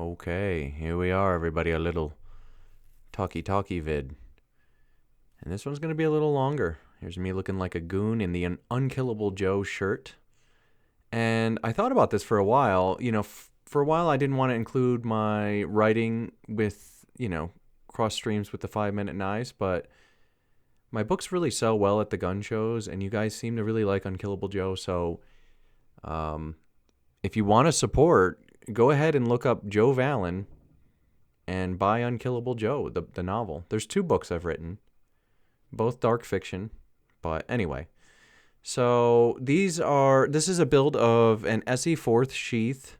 Okay, here we are, everybody. A little talkie vid. And this one's going to be a little longer. Here's me looking like a goon in the Unkillable Joe shirt. And I thought about this for a while. You know, for a while I didn't want to include my writing with, cross streams with the 5-minute knives, but my books really sell well at the gun shows, and you guys seem to really like Unkillable Joe. So if you want to support, go ahead and look up Joe Vallon and buy Unkillable Joe, the novel. There's 2 books I've written, both dark fiction. But anyway, so this is a build of an Esee 4th sheath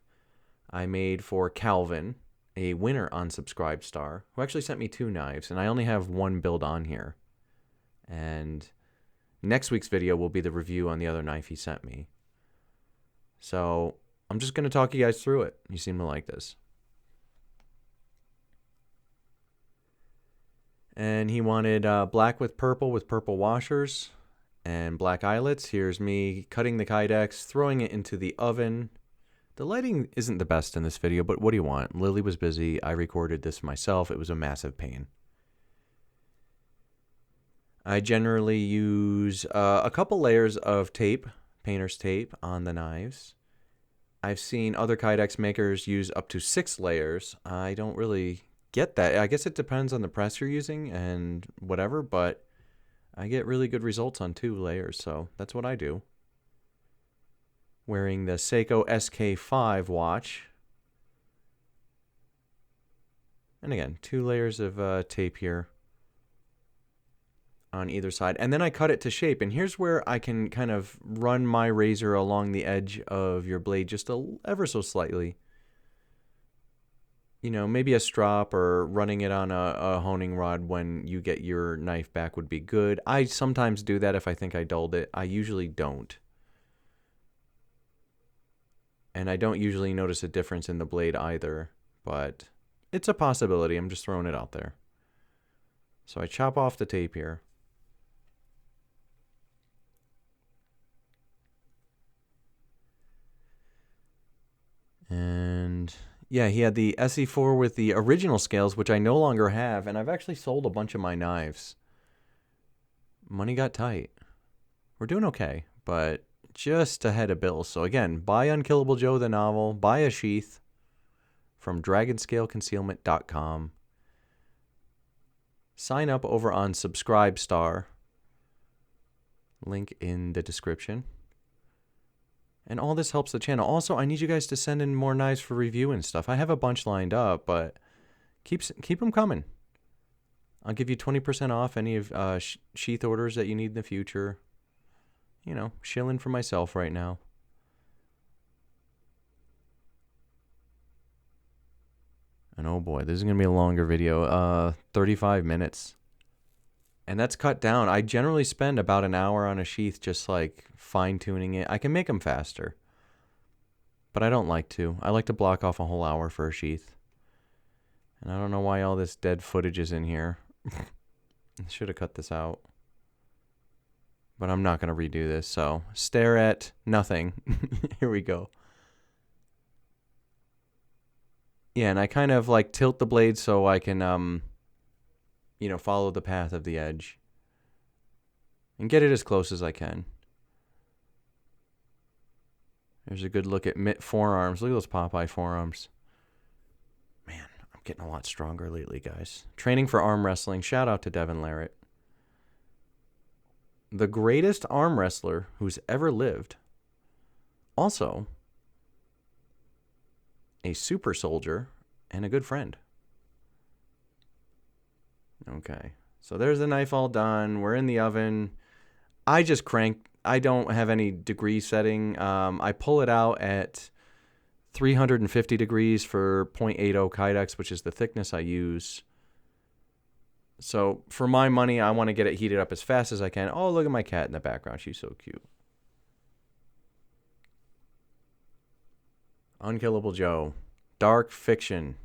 I made for Calvin, a winner on Subscribestar, who actually sent me 2 knives, and I only have 1 build on here. And next week's video will be the review on the other knife he sent me. So I'm just going to talk you guys through it. You seem to like this. And he wanted black with purple washers and black eyelets. Here's me cutting the Kydex, throwing it into the oven. The lighting isn't the best in this video, but what do you want? Lily was busy. I recorded this myself. It was a massive pain. I generally use a couple layers of tape, painter's tape, on the knives. I've seen other Kydex makers use up to 6 layers. I don't really get that. I guess it depends on the press you're using and whatever, but I get really good results on 2 layers, so that's what I do. Wearing the Seiko SK5 watch. And again, 2 layers of tape here on either side. And then I cut it to shape. And here's where I can kind of run my razor along the edge of your blade just ever so slightly. You know, maybe a strop or running it on a honing rod when you get your knife back would be good. I sometimes do that if I think I dulled it. I usually don't. And I don't usually notice a difference in the blade either, but it's a possibility. I'm just throwing it out there. So I chop off the tape here. And yeah, he had the SE4 with the original scales, which I no longer have, and I've actually sold a bunch of my knives. Money got tight. We're doing okay, but just ahead of bills. So again, buy Unkillable Joe the novel, buy a sheath from dragonscaleconcealment.com. Sign up over on Subscribestar. Link in the description. And all this helps the channel. Also, I need you guys to send in more knives for review and stuff. I have a bunch lined up, but keep them coming. I'll give you 20% off any of sheath orders that you need in the future. You know, shilling for myself right now. And oh boy, this is going to be a longer video. 35 minutes. And that's cut down. I generally spend about an hour on a sheath just like fine-tuning it. I can make them faster. But I don't like to. I like to block off a whole hour for a sheath. And I don't know why all this dead footage is in here. I should have cut this out. But I'm not going to redo this, so stare at nothing. Here we go. Yeah, and I kind of like tilt the blade so I can, follow the path of the edge. And get it as close as I can. There's a good look at mitt forearms. Look at those Popeye forearms. Man, I'm getting a lot stronger lately, guys. Training for arm wrestling. Shout out to Devin Larratt. The greatest arm wrestler who's ever lived. Also, a super soldier and a good friend. Okay, so there's the knife all done. We're in the oven. I just cranked. I don't have any degree setting. I pull it out at 350 degrees for .80 Kydex, which is the thickness I use. So for my money, I want to get it heated up as fast as I can. Oh, look at my cat in the background. She's so cute. Unkillable Joe. Dark fiction.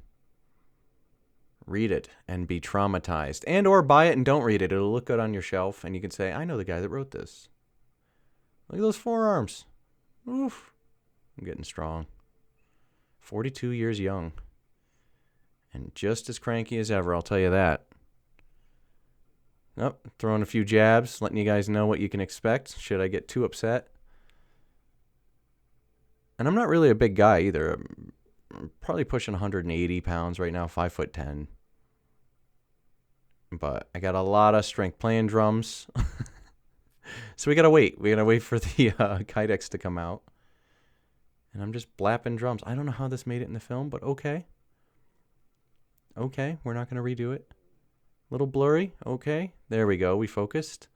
Read it and be traumatized. And or buy it and don't read it. It'll look good on your shelf. And you can say, I know the guy that wrote this. Look at those forearms. Oof. I'm getting strong. 42 years young. And just as cranky as ever, I'll tell you that. Oh, throwing a few jabs, letting you guys know what you can expect should I get too upset. And I'm not really a big guy either. I'm probably pushing 180 pounds right now, 5'10". But I got a lot of strength playing drums. So we gotta wait. We gotta wait for the Kydex to come out. And I'm just blapping drums. I don't know how this made it in the film, but okay. Okay, we're not gonna redo it. Little blurry. Okay, there we go. We focused.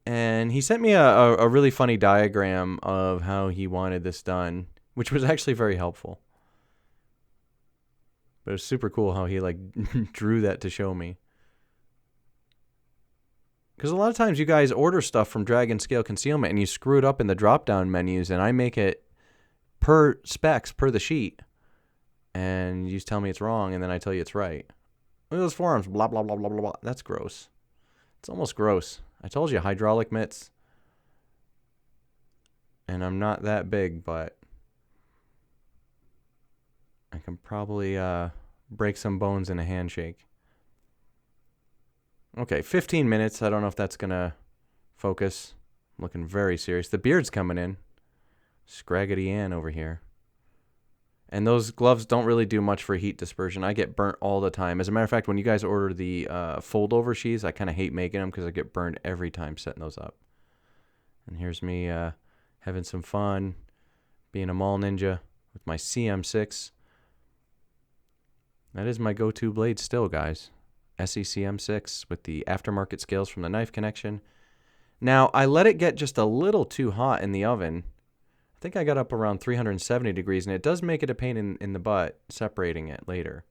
And he sent me a really funny diagram of how he wanted this done, which was actually very helpful. But it was super cool how he like drew that to show me. Because a lot of times you guys order stuff from Dragon Scale Concealment and you screw it up in the drop-down menus, and I make it per specs, per the sheet. And you just tell me it's wrong, and then I tell you it's right. Look at those forearms, blah, blah, blah, blah, blah, blah. That's gross. It's almost gross. I told you, hydraulic mitts. And I'm not that big, but I can probably break some bones in a handshake. Okay, 15 minutes. I don't know if that's going to focus. I'm looking very serious. The beard's coming in. Scraggedy Ann over here. And those gloves don't really do much for heat dispersion. I get burnt all the time. As a matter of fact, when you guys order the fold-over sheaths, I kind of hate making them because I get burned every time setting those up. And here's me having some fun, being a mall ninja with my CM6. That is my go-to blade still, guys. Esee CM6 with the aftermarket scales from the Knife Connection. Now, I let it get just a little too hot in the oven. I think I got up around 370 degrees, and it does make it a pain in the butt separating it later.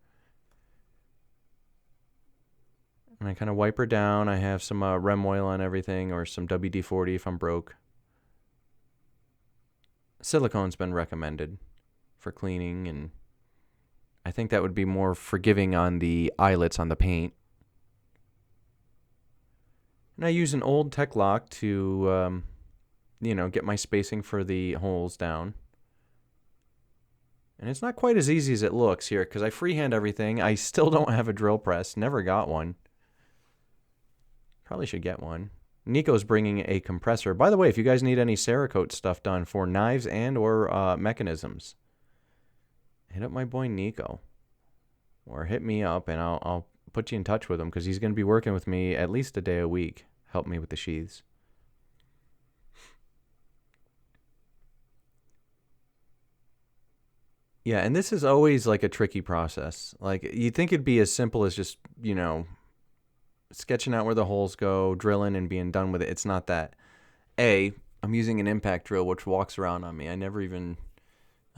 And I kind of wipe her down. I have some Rem oil on everything, or some WD-40 if I'm broke. Silicone's been recommended for cleaning, and I think that would be more forgiving on the eyelets on the paint. And I use an old Tech Lock to, get my spacing for the holes down. And it's not quite as easy as it looks here because I freehand everything. I still don't have a drill press. Never got one. Probably should get one. Nico's bringing a compressor. By the way, if you guys need any Cerakote stuff done for knives and or mechanisms, hit up my boy Nico. Or hit me up and I'll put you in touch with him because he's going to be working with me at least a day a week. Help me with the sheaths. Yeah, and this is always like a tricky process. Like, you'd think it'd be as simple as just, sketching out where the holes go, drilling, and being done with it. It's not that. I'm using an impact drill, which walks around on me. I never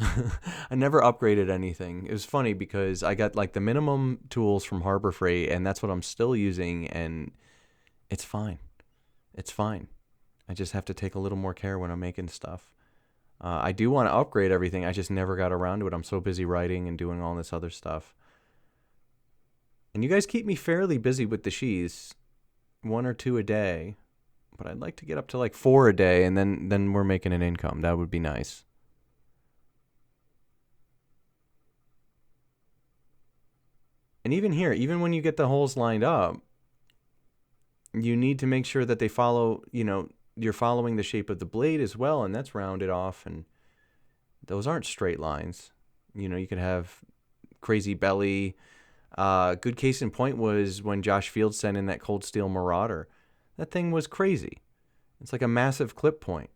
upgraded anything. It was funny because I got like the minimum tools from Harbor Freight, and that's what I'm still using, and it's fine. It's fine. I just have to take a little more care when I'm making stuff. I do want to upgrade everything. I just never got around to it. I'm so busy writing and doing all this other stuff. And you guys keep me fairly busy with the sheaths, 1 or 2 a day. But I'd like to get up to like 4 a day, and then we're making an income. That would be nice. And even here, even when you get the holes lined up, you need to make sure that they follow, you're following the shape of the blade as well, and that's rounded off, and those aren't straight lines. You could have crazy belly. Good case in point was when Josh Fields sent in that Cold Steel Marauder. That thing was crazy. It's like a massive clip point,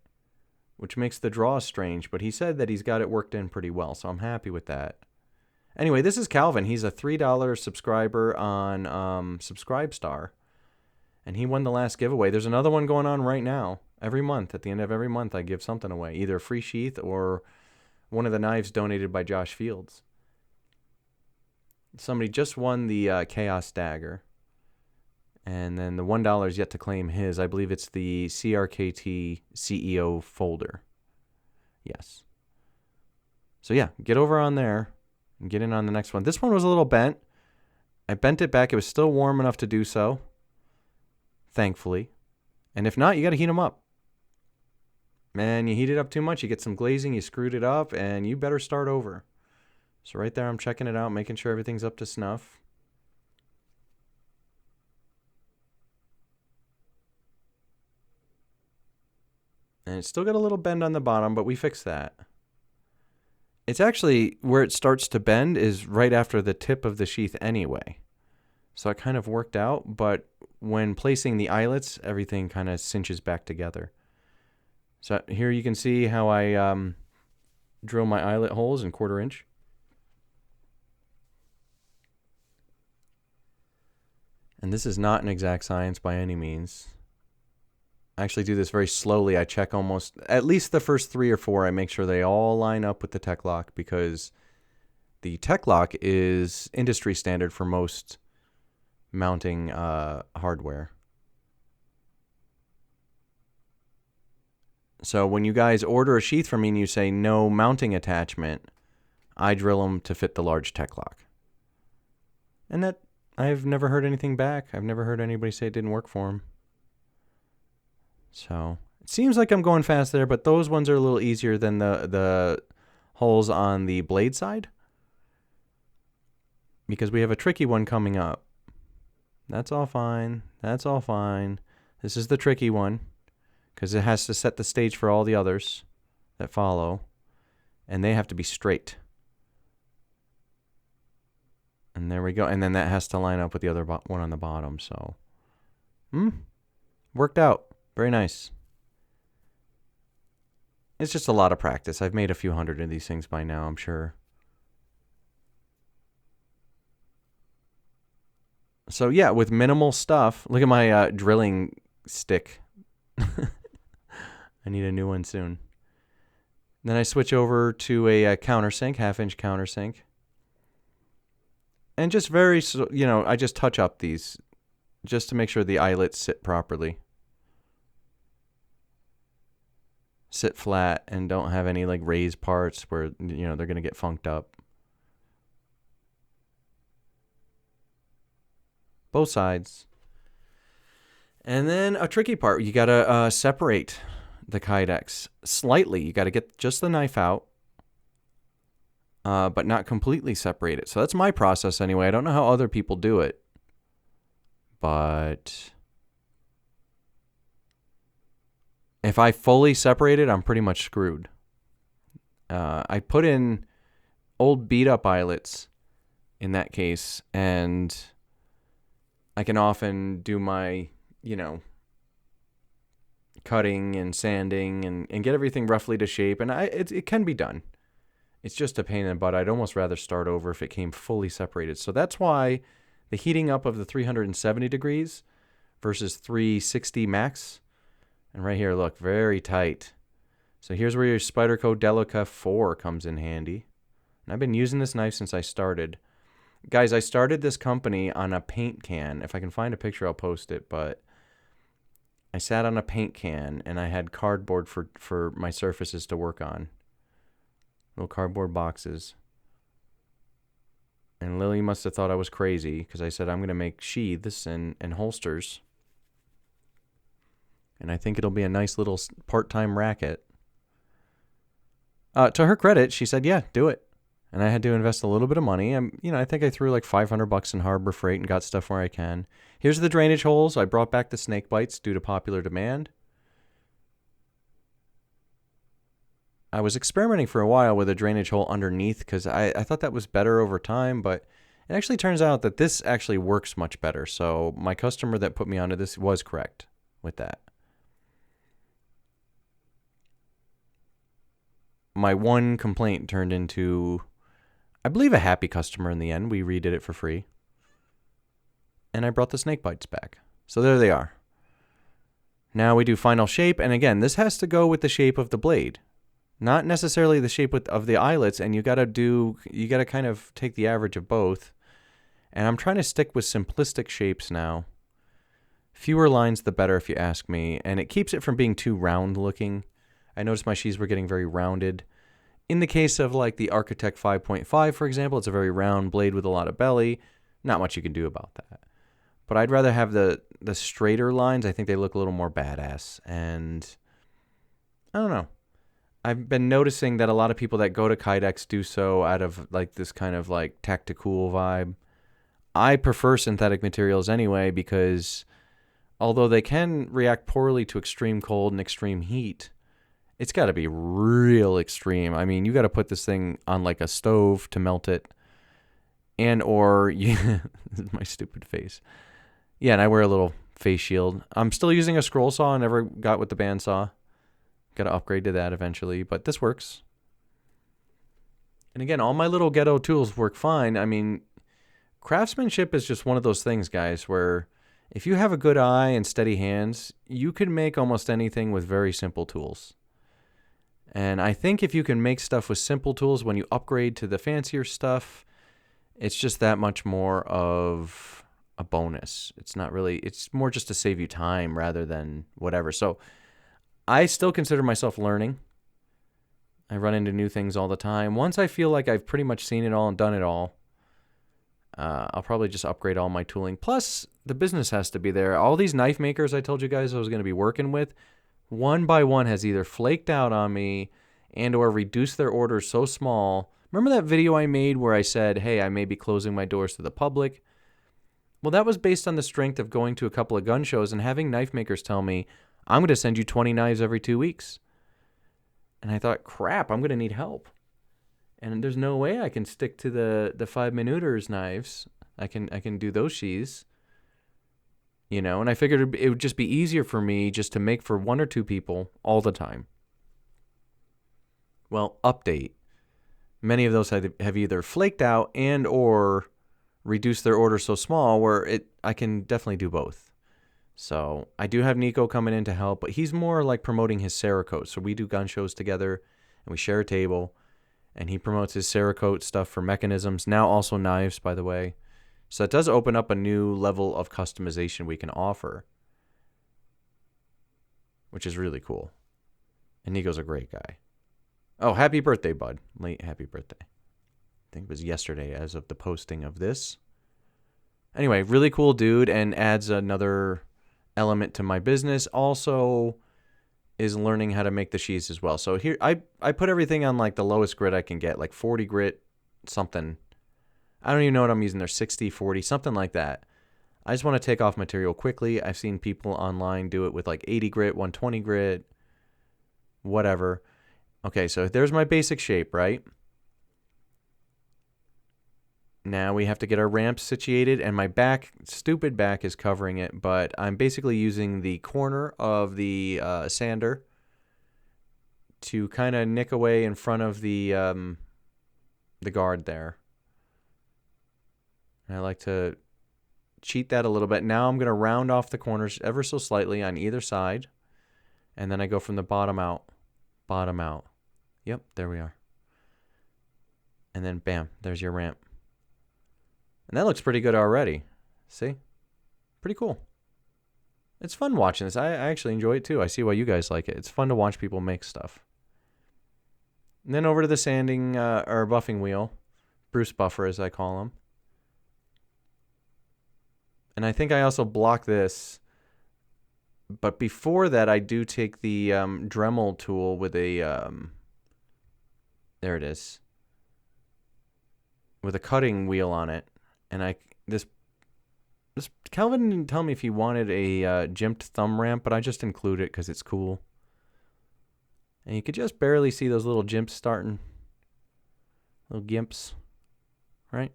which makes the draw strange, but he said that he's got it worked in pretty well, so I'm happy with that. Anyway, this is Calvin. He's a $3 subscriber on Subscribestar. And he won the last giveaway. There's another one going on right now. Every month, at the end of every month, I give something away. Either a free sheath or one of the knives donated by Josh Fields. Somebody just won the Chaos Dagger. And then the $1 is yet to claim his. I believe it's the CRKT CEO folder. Yes. So yeah, get over on there and get in on the next one. This one was a little bent. I bent it back. It was still warm enough to do so. Thankfully. And if not, you got to heat them up. Man, you heat it up too much, you get some glazing, you screwed it up, and you better start over. So right there, I'm checking it out, making sure everything's up to snuff. And it's still got a little bend on the bottom, but we fixed that. It's actually where it starts to bend is right after the tip of the sheath anyway. So it kind of worked out, but when placing the eyelets, everything kind of cinches back together. So here you can see how I drill my eyelet holes in 1/4 inch. And this is not an exact science by any means. I actually do this very slowly. I check almost, at least the first 3 or 4, I make sure they all line up with the tech lock, because the tech lock is industry standard for most mounting hardware. So when you guys order a sheath from me and you say no mounting attachment, I drill them to fit the large tech lock. And that, I've never heard anything back. I've never heard anybody say it didn't work for them. So it seems like I'm going fast there, but those ones are a little easier than the holes on the blade side, because we have a tricky one coming up. That's all fine. That's all fine. This is the tricky one, because it has to set the stage for all the others that follow, and they have to be straight. And there we go. And then that has to line up with the other one on the bottom. So, worked out. Very nice. It's just a lot of practice. I've made a few hundred of these things by now, I'm sure. So yeah, with minimal stuff. Look at my drilling stick. I need a new one soon. Then I switch over to a countersink, 1/2 inch countersink. And just very, I just touch up these just to make sure the eyelets sit properly. Sit flat and don't have any like raised parts where, they're going to get funked up. Both sides. And then a tricky part, you got to separate the Kydex slightly. You got to get just the knife out, but not completely separate it. So that's my process anyway. I don't know how other people do it, but if I fully separate it, I'm pretty much screwed. I put in old beat up eyelets in that case, and I can often do my, cutting and sanding and get everything roughly to shape, and it can be done. It's just a pain in the butt. I'd almost rather start over if it came fully separated. So that's why the heating up of the 370 degrees versus 360 max. And right here, look, very tight. So here's where your Spyderco Delica 4 comes in handy. And I've been using this knife since I started. Guys, I started this company on a paint can. If I can find a picture, I'll post it. But I sat on a paint can, and I had cardboard for my surfaces to work on. Little cardboard boxes. And Lily must have thought I was crazy, because I said I'm going to make sheaths and holsters. And I think it'll be a nice little part-time racket. To her credit, she said, yeah, do it. And I had to invest a little bit of money. I think I threw like $500 in Harbor Freight and got stuff where I can. Here's the drainage holes. I brought back the snake bites due to popular demand. I was experimenting for a while with a drainage hole underneath because I thought that was better over time, but it actually turns out that this actually works much better. So my customer that put me onto this was correct with that. My one complaint turned into, I believe, a happy customer in the end. We redid it for free. And I brought the snake bites back. So there they are. Now we do final shape. And again, this has to go with the shape of the blade. Not necessarily the shape of the eyelets. And you got to kind of take the average of both. And I'm trying to stick with simplistic shapes now. Fewer lines, the better, if you ask me. And it keeps it from being too round looking. I noticed my sheaths were getting very rounded. In the case of like the Architect 5.5, for example, it's a very round blade with a lot of belly. Not much you can do about that. But I'd rather have the straighter lines. I think they look a little more badass. And I don't know. I've been noticing that a lot of people that go to Kydex do so out of like this kind of like tactical vibe. I prefer synthetic materials anyway because although they can react poorly to extreme cold and extreme heat, it's got to be real extreme. I mean, you got to put this thing on like a stove to melt it. And or, this is my stupid face. Yeah, and I wear a little face shield. I'm still using a scroll saw. I never got with the bandsaw. Got to upgrade to that eventually, but this works. And again, all my little ghetto tools work fine. I mean, craftsmanship is just one of those things, guys, where if you have a good eye and steady hands, you can make almost anything with very simple tools. And I think if you can make stuff with simple tools, when you upgrade to the fancier stuff, it's just that much more of a bonus. It's not really, it's more just to save you time rather than whatever. So I still consider myself learning. I run into new things all the time. Once I feel like I've pretty much seen it all and done it all, I'll probably just upgrade all my tooling. Plus, the business has to be there. All these knife makers I told you guys I was going to be working with, one by one has either flaked out on me and or reduced their orders so small. Remember that video I made where I said, hey, I may be closing my doors to the public? Well, that was based on the strength of going to a couple of gun shows and having knife makers tell me, I'm going to send you 20 knives every 2 weeks. And I thought, crap, I'm going to need help. And there's no way I can stick to the 5-minuters knives. I can do those sheaths. You know, and I figured it would just be easier for me just to make for 1 or 2 people all the time. Well, update. Many of those have either flaked out and or reduced their order so small where I can definitely do both. So I do have Nico coming in to help, but he's more like promoting his Cerakote. So we do gun shows together and we share a table and he promotes his Cerakote stuff for mechanisms. Now also knives, by the way. So it does open up a new level of customization we can offer, which is really cool. And Nico's a great guy. Oh, happy birthday, bud. Late happy birthday. I think it was yesterday as of the posting of this. Anyway, really cool dude and adds another element to my business. Also is learning how to make the sheaths as well. So here, I put everything on like the lowest grit I can get, like 40 grit something. I don't even know what I'm using there, 60, 40, something like that. I just want to take off material quickly. I've seen people online do it with like 80 grit, 120 grit, whatever. Okay, so there's my basic shape, right? Now we have to get our ramp situated, and my back, stupid back, is covering it, but I'm basically using the corner of the sander to kind of nick away in front of the guard there. And I like to cheat that a little bit. Now I'm going to round off the corners ever so slightly on either side, and then I go from the bottom out. Bottom out. Yep, there we are. And then bam, there's your ramp. And that looks pretty good already. See? Pretty cool. It's fun watching this. I actually enjoy it too. I see why you guys like it. It's fun to watch people make stuff. And then over to the sanding or buffing wheel. Bruce buffer, as I call him. And I think I also block this. But before that, I do take the Dremel tool with a... there it is. With a cutting wheel on it. And this Calvin didn't tell me if he wanted a jimped thumb ramp, but I just include it because it's cool. And you could just barely see those little jimps starting. Little gimps. Right?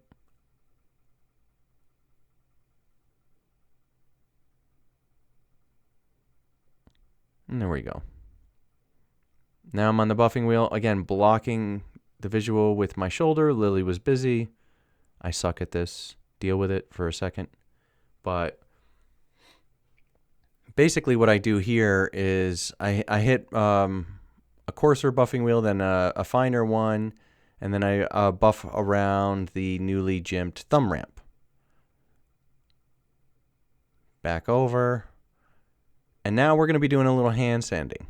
And there we go. Now I'm on the buffing wheel. Again, blocking the visual with my shoulder. Lily was busy. I suck at this. Deal with it for a second. But basically what I do here is I hit a coarser buffing wheel, then a finer one, and then I buff around the newly jimped thumb ramp. Back over. And now we're going to be doing a little hand sanding.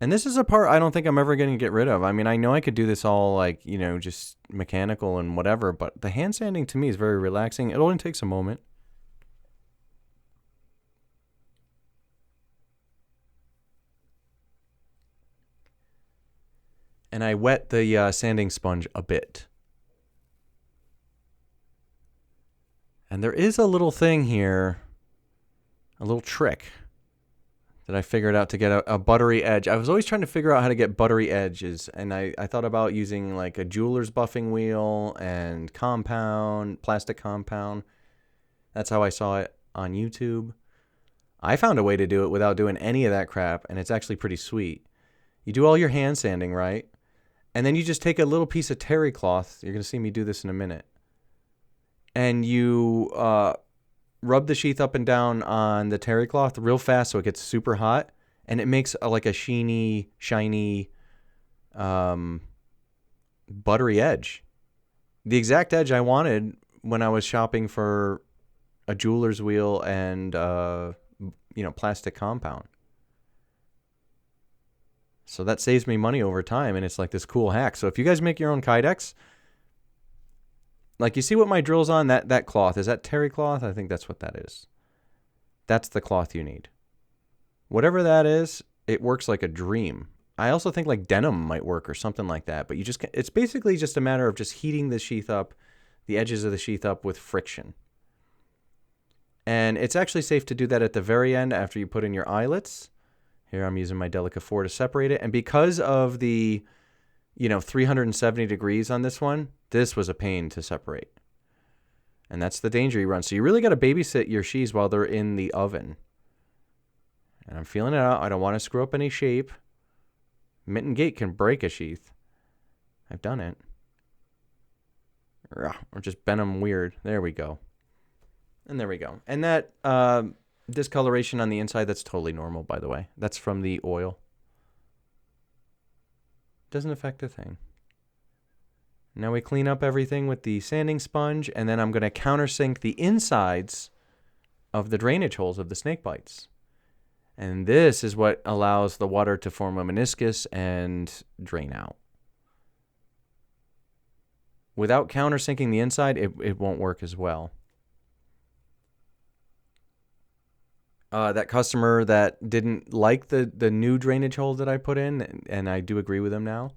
And this is a part I don't think I'm ever going to get rid of. I mean, I know I could do this all like, you know, just mechanical and whatever, but the hand sanding to me is very relaxing. It only takes a moment. and I wet the sanding sponge a bit. And there is a little thing here, a little trick that I figured out to get a buttery edge. I was always trying to figure out how to get buttery edges, and I thought about using like a jeweler's buffing wheel and compound, plastic compound. That's how I saw it on YouTube. I found a way to do it without doing any of that crap, and it's actually pretty sweet. You do all your hand sanding, right? And then you just take a little piece of terry cloth. You're going to see me do this in a minute. And you rub the sheath up and down on the terry cloth real fast so it gets super hot. And it makes like a sheeny, shiny, buttery edge. The exact edge I wanted when I was shopping for a jeweler's wheel and, plastic compound. So that saves me money over time, and it's like this cool hack. So if you guys make your own Kydex, like you see what my drill's on, that cloth, is that terry cloth? I think that's what that is. That's the cloth you need. Whatever that is, it works like a dream. I also think like denim might work or something like that, but it's basically just a matter of just heating the sheath up, the edges of the sheath up with friction. And it's actually safe to do that at the very end after you put in your eyelets. Here I'm using my Delica 4 to separate it. And because of the, 370 degrees on this one, this was a pain to separate. And that's the danger you run. So you really got to babysit your sheaths while they're in the oven. And I'm feeling it out. I don't want to screw up any shape. Mitten gate can break a sheath. I've done it. Or just bent them weird. There we go. And there we go. And that discoloration on the inside, that's totally normal, by the way. That's from the oil. Doesn't affect a thing. Now we clean up everything with the sanding sponge, and then I'm going to countersink the insides of the drainage holes of the snake bites. And this is what allows the water to form a meniscus and drain out. Without countersinking the inside, it won't work as well. That customer that didn't like the new drainage hole that I put in, and I do agree with him now,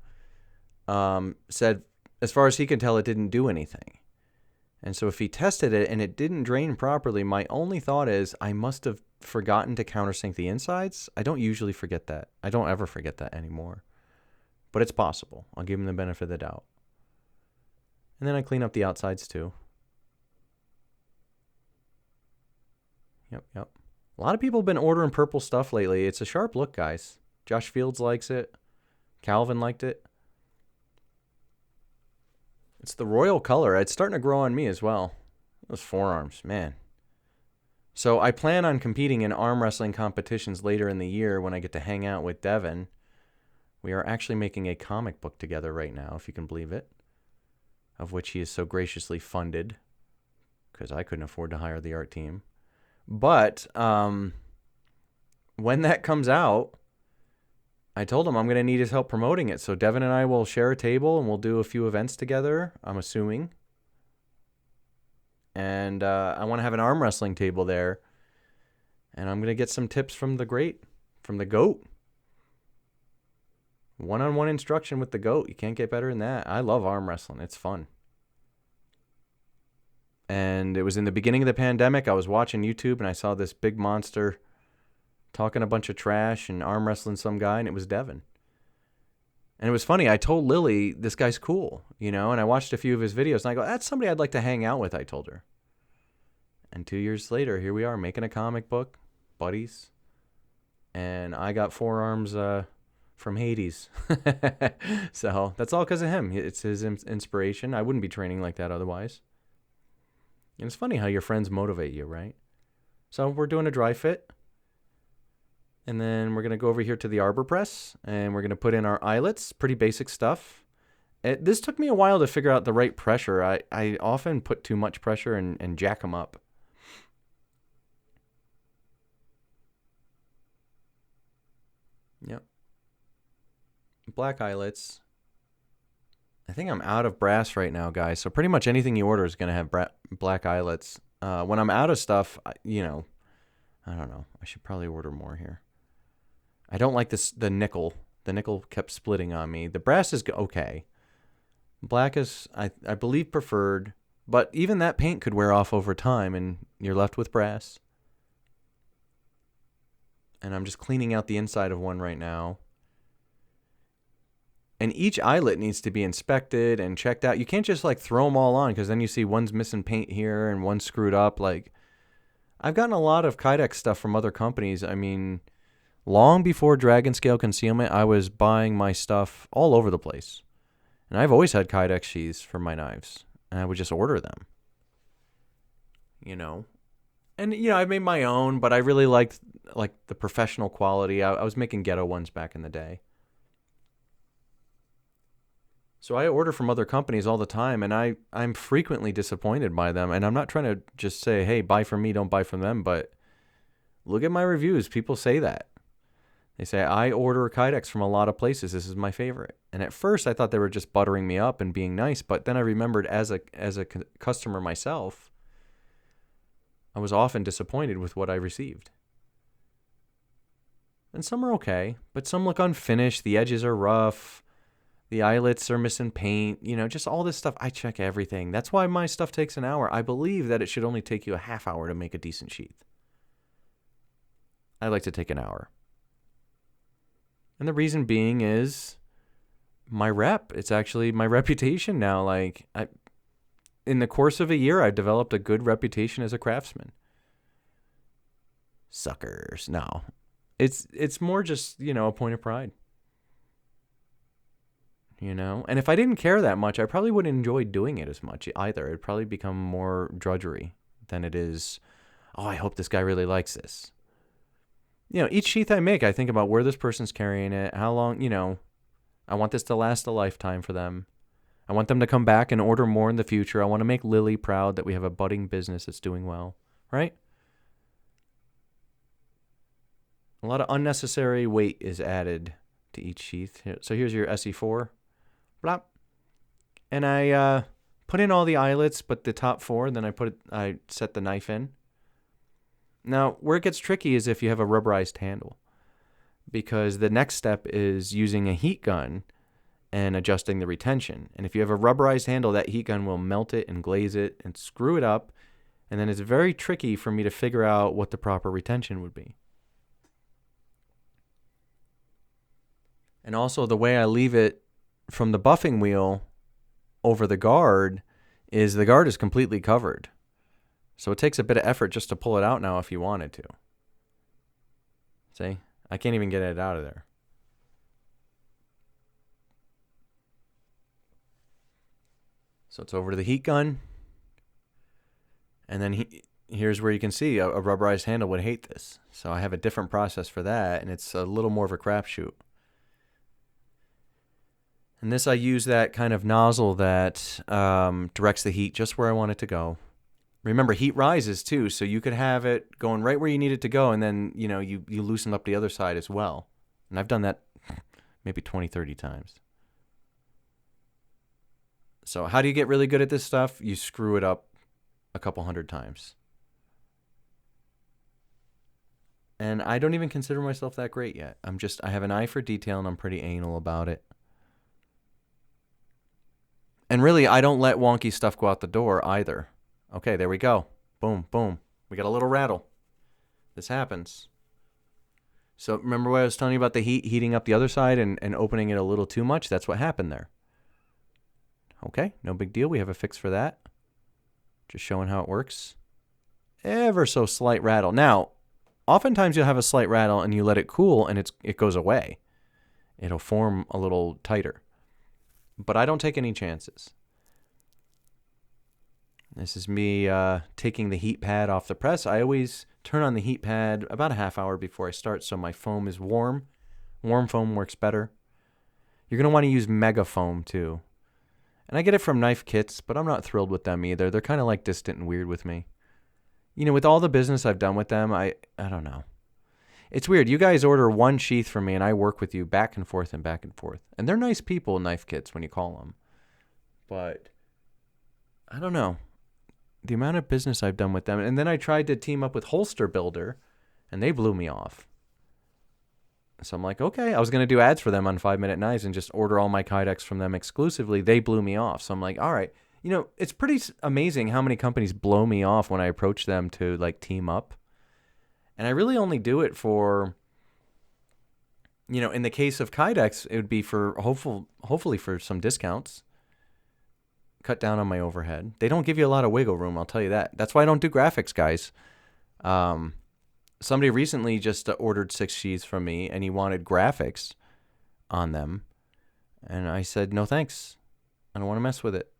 said, as far as he can tell, it didn't do anything. And so if he tested it and it didn't drain properly, my only thought is I must have forgotten to countersink the insides. I don't usually forget that. I don't ever forget that anymore. But it's possible. I'll give him the benefit of the doubt. And then I clean up the outsides too. Yep. A lot of people have been ordering purple stuff lately. It's a sharp look, guys. Josh Fields likes it. Calvin liked it. It's the royal color. It's starting to grow on me as well. Those forearms, man. So I plan on competing in arm wrestling competitions later in the year when I get to hang out with Devin. We are actually making a comic book together right now, if you can believe it, of which he is so graciously funded because I couldn't afford to hire the art team. But when that comes out, I told him I'm going to need his help promoting it. So Devin and I will share a table and we'll do a few events together, I'm assuming. And I want to have an arm wrestling table there. And I'm going to get some tips from the GOAT. One-on-one instruction with the GOAT. You can't get better than that. I love arm wrestling. It's fun. And it was in the beginning of the pandemic. I was watching YouTube and I saw this big monster talking a bunch of trash and arm wrestling some guy, and it was Devin. And it was funny. I told Lily, this guy's cool, and I watched a few of his videos, and I go, that's somebody I'd like to hang out with, I told her. And 2 years later, here we are making a comic book, buddies. And I got forearms from Hades. So that's all because of him. It's his inspiration. I wouldn't be training like that otherwise. And it's funny how your friends motivate you, right? So we're doing a dry fit. And then we're going to go over here to the arbor press, and we're going to put in our eyelets, pretty basic stuff. This took me a while to figure out the right pressure. I often put too much pressure and jack them up. Yep. Black eyelets. I think I'm out of brass right now, guys. So pretty much anything you order is going to have black eyelets. When I'm out of stuff, I don't know. I should probably order more here. I don't like the nickel The nickel kept splitting on me. The brass is okay. Black is, I believe, preferred. But even that paint could wear off over time, and you're left with brass. And I'm just cleaning out the inside of one right now. And each eyelet needs to be inspected and checked out. You can't just like throw them all on, because then you see one's missing paint here and one's screwed up. Like, I've gotten a lot of Kydex stuff from other companies. I mean, long before Dragon Scale Concealment, I was buying my stuff all over the place. And I've always had Kydex sheaths for my knives. And I would just order them. You know? And, you know, I made my own, but I really liked like the professional quality. I was making ghetto ones back in the day. So I order from other companies all the time, and I'm frequently disappointed by them. And I'm not trying to just say, hey, buy from me, don't buy from them. But look at my reviews. People say that. They say, I order Kydex from a lot of places. This is my favorite. And at first, I thought they were just buttering me up and being nice. But then I remembered as a customer myself, I was often disappointed with what I received. And some are okay, but some look unfinished. The edges are rough. The eyelets are missing paint. You know, just all this stuff. I check everything. That's why my stuff takes an hour. I believe that it should only take you a half hour to make a decent sheath. I like to take an hour. And the reason being is my rep. It's actually my reputation now. Like, in the course of a year, I've developed a good reputation as a craftsman. Suckers. No. It's more just, you know, a point of pride. You know? And if I didn't care that much, I probably wouldn't enjoy doing it as much either. It'd probably become more drudgery than it is, oh, I hope this guy really likes this. You know, each sheath I make, I think about where this person's carrying it, how long, you know, I want this to last a lifetime for them. I want them to come back and order more in the future. I want to make Lily proud that we have a budding business that's doing well, right? A lot of unnecessary weight is added to each sheath. So here's your Esee 4. Blop. And I put in all the eyelets, but the top 4, then I set the knife in. Now, where it gets tricky is if you have a rubberized handle, because the next step is using a heat gun and adjusting the retention. And if you have a rubberized handle, that heat gun will melt it and glaze it and screw it up, and then it's very tricky for me to figure out what the proper retention would be. And also the way I leave it from the buffing wheel over the guard is the guard is completely covered. So it takes a bit of effort just to pull it out now if you wanted to. See? I can't even get it out of there. So it's over to the heat gun. And then here's where you can see a rubberized handle would hate this. So I have a different process for that, and it's a little more of a crapshoot. And this, I use that kind of nozzle that directs the heat just where I want it to go. Remember, heat rises too, so you could have it going right where you need it to go, and then, you know, you loosen up the other side as well. And I've done that maybe 20, 30 times. So how do you get really good at this stuff? You screw it up a couple hundred times. And I don't even consider myself that great yet. I have an eye for detail, and I'm pretty anal about it. And really, I don't let wonky stuff go out the door either. Okay, there we go. Boom, boom. We got a little rattle. This happens. So remember what I was telling you about the heating up the other side and opening it a little too much? That's what happened there. Okay, no big deal. We have a fix for that. Just showing how it works. Ever so slight rattle. Now, oftentimes you'll have a slight rattle and you let it cool and it goes away. It'll form a little tighter. But I don't take any chances. This is me taking the heat pad off the press. I always turn on the heat pad about a half hour before I start so my foam is warm. Warm foam works better. You're going to want to use mega foam too. And I get it from knife kits, but I'm not thrilled with them either. They're kind of like distant and weird with me. You know, with all the business I've done with them, I don't know. It's weird. You guys order one sheath from me and I work with you back and forth and back and forth. And they're nice people, knife kits, when you call them. But I don't know. The amount of business I've done with them. And then I tried to team up with Holster Builder, and they blew me off. So I'm like, okay. I was going to do ads for them on 5-Minute Knives and just order all my Kydex from them exclusively. They blew me off. So I'm like, all right. You know, it's pretty amazing how many companies blow me off when I approach them to like team up. And I really only do it for, you know, in the case of Kydex, it would be for hopefully for some discounts. Cut down on my overhead. They don't give you a lot of wiggle room, I'll tell you that. That's why I don't do graphics, guys. Somebody recently just ordered 6 sheaths from me, and he wanted graphics on them. And I said, no thanks. I don't want to mess with it.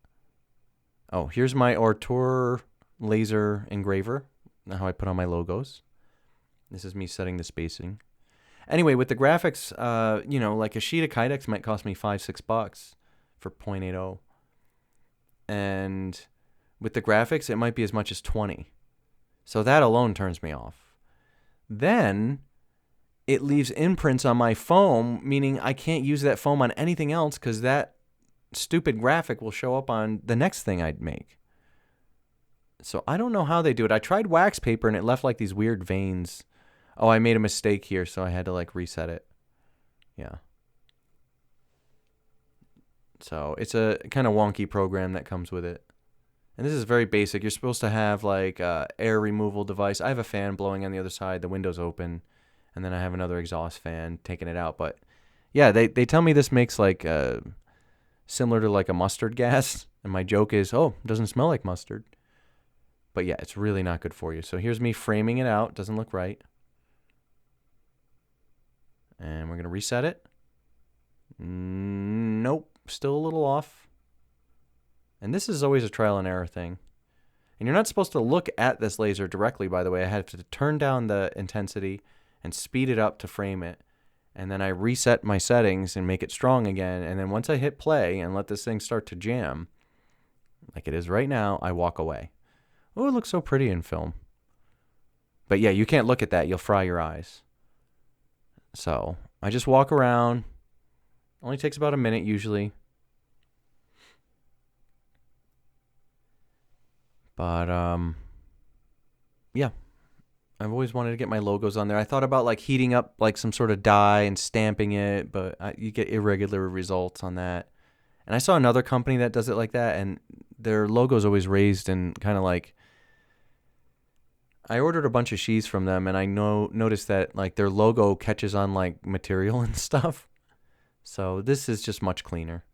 Oh, here's my Artur laser engraver. How I put on my logos. This is me setting the spacing. Anyway, with the graphics, you know, like a sheet of Kydex might cost me $5-6 for 0.80. And with the graphics, it might be as much as 20. So that alone turns me off. Then it leaves imprints on my foam, meaning I can't use that foam on anything else because that stupid graphic will show up on the next thing I'd make. So I don't know how they do it. I tried wax paper and it left like these weird veins. Oh, I made a mistake here, so I had to like reset it. Yeah. So it's a kind of wonky program that comes with it. And this is very basic. You're supposed to have like air removal device. I have a fan blowing on the other side. The window's open. And then I have another exhaust fan taking it out. But yeah, they tell me this makes like similar to like a mustard gas. And my joke is, oh, it doesn't smell like mustard. But yeah, it's really not good for you. So here's me framing it out. Doesn't look right. And we're going to reset it. Nope. Still a little off. And this is always a trial and error thing. And you're not supposed to look at this laser directly, by the way. I had to turn down the intensity and speed it up to frame it. And then I reset my settings and make it strong again. And then once I hit play and let this thing start to jam, like it is right now, I walk away. Oh, it looks so pretty in film. But yeah, you can't look at that. You'll fry your eyes. So I just walk around. Only takes about a minute usually. But, yeah, I've always wanted to get my logos on there. I thought about like heating up like some sort of dye and stamping it, but you get irregular results on that. And I saw another company that does it like that, and their logo's always raised and kind of like, I ordered a bunch of sheaths from them, and I noticed that like their logo catches on like material and stuff. So this is just much cleaner.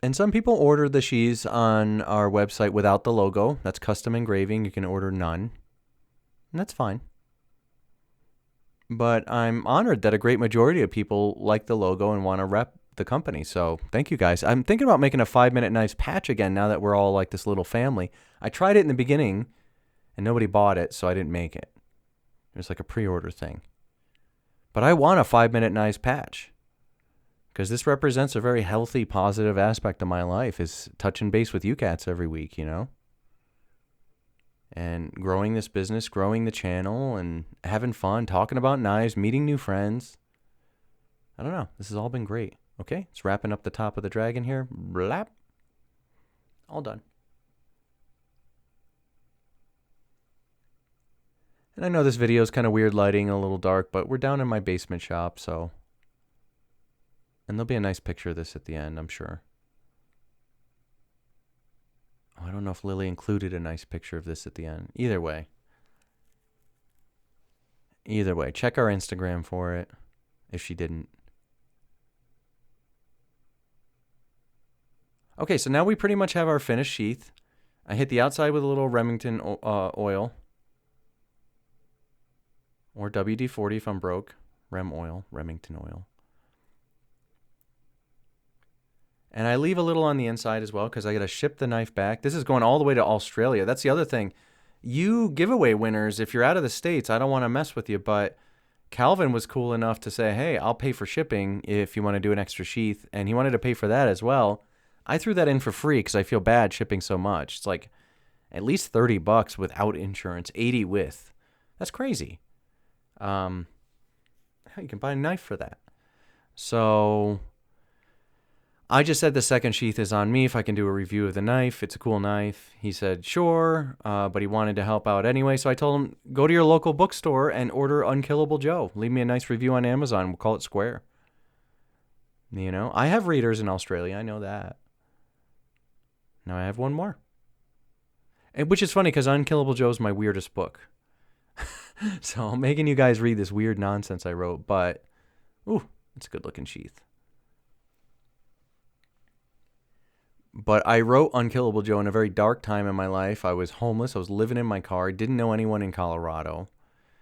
And some people order the sheaths on our website without the logo. That's custom engraving. You can order none. And that's fine. But I'm honored that a great majority of people like the logo and want to rep the company. So thank you guys. I'm thinking about making a 5-Minute Knives patch again now that we're all like this little family. I tried it in the beginning and nobody bought it, so I didn't make it. It was like a pre-order thing. But I want a 5-Minute Knives patch. Because this represents a very healthy, positive aspect of my life is touching base with you cats every week, you know? And growing this business, growing the channel, and having fun, talking about knives, meeting new friends. I don't know. This has all been great. Okay, it's wrapping up the top of the dragon here. Blap. All done. And I know this video is kind of weird lighting, a little dark, but we're down in my basement shop, so... And there'll be a nice picture of this at the end, I'm sure. Oh, I don't know if Lily included a nice picture of this at the end. Either way, check our Instagram for it, if she didn't. Okay, so now we pretty much have our finished sheath. I hit the outside with a little Remington oil. Or WD-40 if I'm broke. Remington oil. And I leave a little on the inside as well because I got to ship the knife back. This is going all the way to Australia. That's the other thing. You giveaway winners, if you're out of the States, I don't want to mess with you, but Calvin was cool enough to say, hey, I'll pay for shipping if you want to do an extra sheath. And he wanted to pay for that as well. I threw that in for free because I feel bad shipping so much. It's like at least $30 without insurance, 80 with. That's crazy. You can buy a knife for that. So... I just said the second sheath is on me if I can do a review of the knife. It's a cool knife. He said, sure, but he wanted to help out anyway. So I told him, go to your local bookstore and order Unkillable Joe. Leave me a nice review on Amazon. We'll call it square. You know, I have readers in Australia. I know that. Now I have one more. And which is funny because Unkillable Joe is my weirdest book. So I'm making you guys read this weird nonsense I wrote. But, ooh, it's a good looking sheath. But I wrote Unkillable Joe in a very dark time in my life. I was homeless. I was living in my car. Didn't know anyone in Colorado.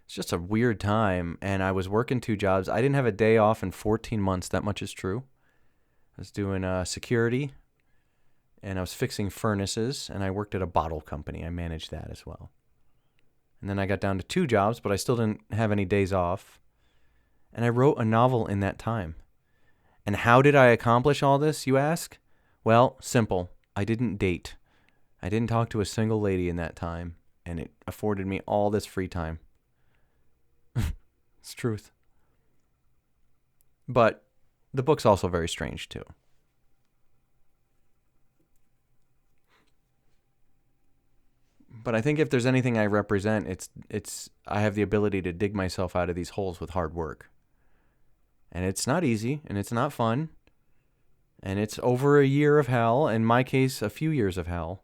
It's just a weird time. And I was working 2 jobs. I didn't have a day off in 14 months. That much is true. I was doing security. And I was fixing furnaces. And I worked at a bottle company. I managed that as well. And then I got down to 2 jobs. But I still didn't have any days off. And I wrote a novel in that time. And how did I accomplish all this, you ask? Well, simple. I didn't date. I didn't talk to a single lady in that time, and it afforded me all this free time. It's truth. But the book's also very strange, too. But I think if there's anything I represent, it's I have the ability to dig myself out of these holes with hard work. And it's not easy, and it's not fun. And it's over a year of hell. In my case, a few years of hell.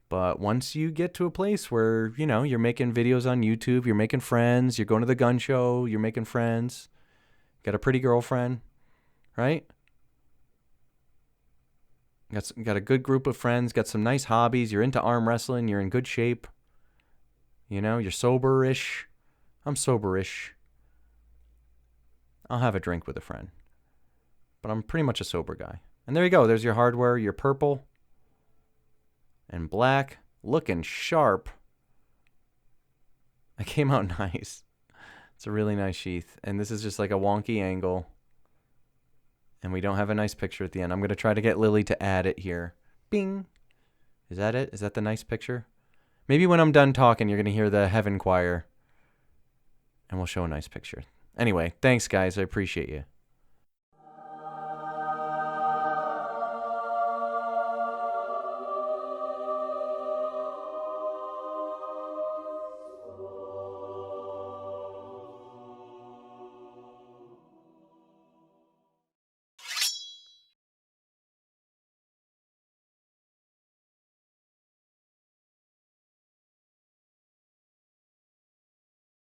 But once you get to a place where, you know, you're making videos on YouTube, you're making friends, you're going to the gun show, you're making friends, got a pretty girlfriend, right? Got a good group of friends, got some nice hobbies, you're into arm wrestling, you're in good shape. You know, you're sober-ish. I'm sober-ish. I'll have a drink with a friend. But I'm pretty much a sober guy. And there you go. There's your hardware. Your purple and black. Looking sharp. It came out nice. It's a really nice sheath. And this is just like a wonky angle. And we don't have a nice picture at the end. I'm going to try to get Lily to add it here. Bing. Is that it? Is that the nice picture? Maybe when I'm done talking, you're going to hear the heaven choir. And we'll show a nice picture. Anyway, thanks, guys. I appreciate you.